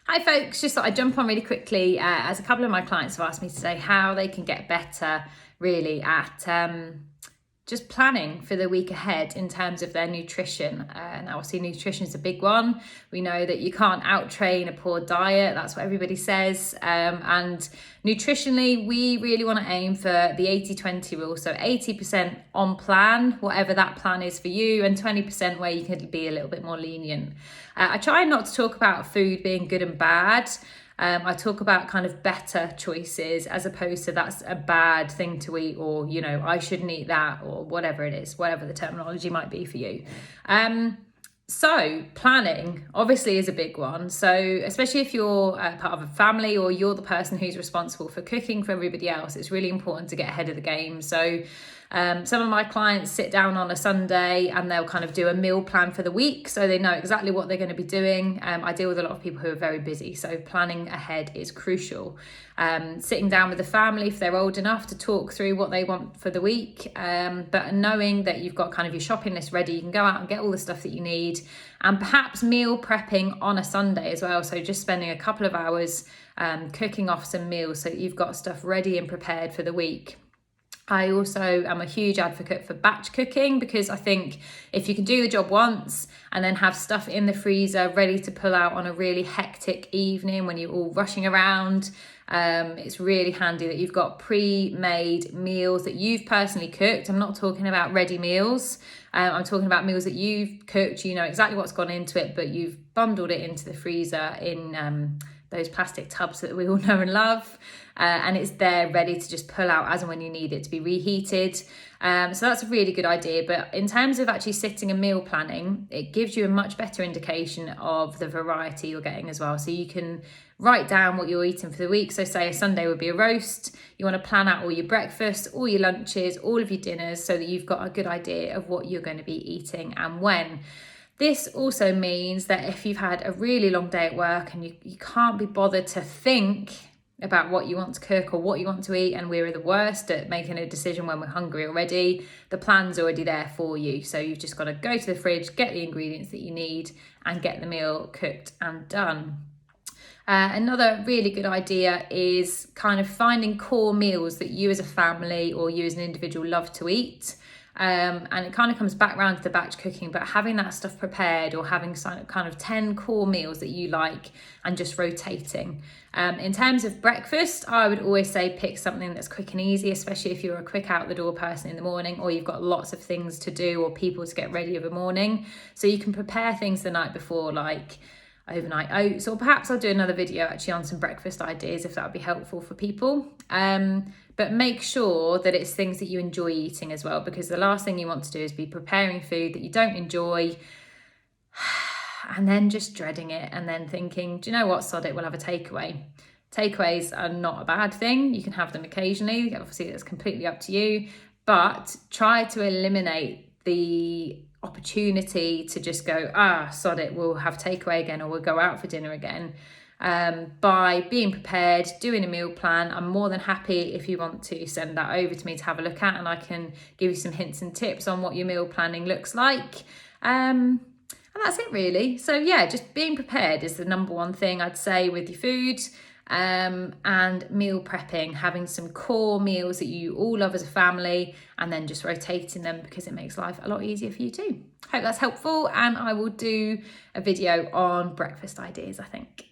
Hi folks, just thought I'd jump on really quickly as a couple of my clients have asked me today how they can get better really at just planning for the week ahead in terms of their nutrition. Now obviously nutrition is a big one. We know that you can't out-train a poor diet, that's what everybody says. And nutritionally, we really want to aim for the 80-20 rule. So 80% on plan, whatever that plan is for you, and 20% where you can be a little bit more lenient. I try not to talk about food being good and bad. I talk about kind of better choices as opposed to that's a bad thing to eat, or, you know, I shouldn't eat that, or whatever it is, whatever the terminology might be for you. So planning obviously is a big one. So especially if you're part of a family or you're the person who's responsible for cooking for everybody else, it's really important to get ahead of the game. So some of my clients sit down on a Sunday and they'll kind of do a meal plan for the week, so they know exactly what they're going to be doing. I deal with a lot of people who are very busy, so planning ahead is crucial. Sitting down with the family if they're old enough to talk through what they want for the week, but knowing that you've got kind of your shopping list ready, you can go out and get all the stuff that you need, and perhaps meal prepping on a Sunday as well. So just spending a couple of hours cooking off some meals so that you've got stuff ready and prepared for the week. I also am a huge advocate for batch cooking, because I think if you can do the job once and then have stuff in the freezer ready to pull out on a really hectic evening when you're all rushing around, it's really handy that you've got pre-made meals that you've personally cooked. I'm not talking about ready meals. I'm talking about meals that you've cooked, you know exactly what's gone into it, but you've bundled it into the freezer in those plastic tubs that we all know and love, and it's there ready to just pull out as and when you need it to be reheated. So that's a really good idea. But in terms of actually sitting and meal planning, it gives you a much better indication of the variety you're getting as well. So you can write down what you're eating for the week. So say a Sunday would be a roast. You want to plan out all your breakfasts, all your lunches, all of your dinners, so that you've got a good idea of what you're going to be eating and when. This also means that if you've had a really long day at work and you can't be bothered to think about what you want to cook or what you want to eat, and we're the worst at making a decision when we're hungry already, the plan's already there for you. So you've just got to go to the fridge, get the ingredients that you need, and get the meal cooked and done. Another really good idea is kind of finding core meals that you as a family or you as an individual love to eat. And it kind of comes back around to the batch cooking, but having that stuff prepared, or having kind of 10 core meals that you like and just rotating. In terms of breakfast, I would always say pick something that's quick and easy, especially if you're a quick out the door person in the morning, or you've got lots of things to do or people to get ready of a morning. So you can prepare things the night before, like overnight oats, or perhaps I'll do another video actually on some breakfast ideas if that would be helpful for people. But make sure that it's things that you enjoy eating as well, because the last thing you want to do is be preparing food that you don't enjoy and then just dreading it and then thinking, do you know what, sod it, we'll have a takeaway. Takeaways are not a bad thing. You can have them occasionally. Obviously, that's completely up to you. But try to eliminate the opportunity to just go, sod it, we'll have takeaway again, or we'll go out for dinner again. By being prepared, doing a meal plan. I'm more than happy if you want to send that over to me to have a look at, and I can give you some hints and tips on what your meal planning looks like. And that's it really. So yeah, just being prepared is the number one thing I'd say with your food. And meal prepping, having some core meals that you all love as a family, and then just rotating them, because it makes life a lot easier for you too. Hope that's helpful, and I will do a video on breakfast ideas, I think.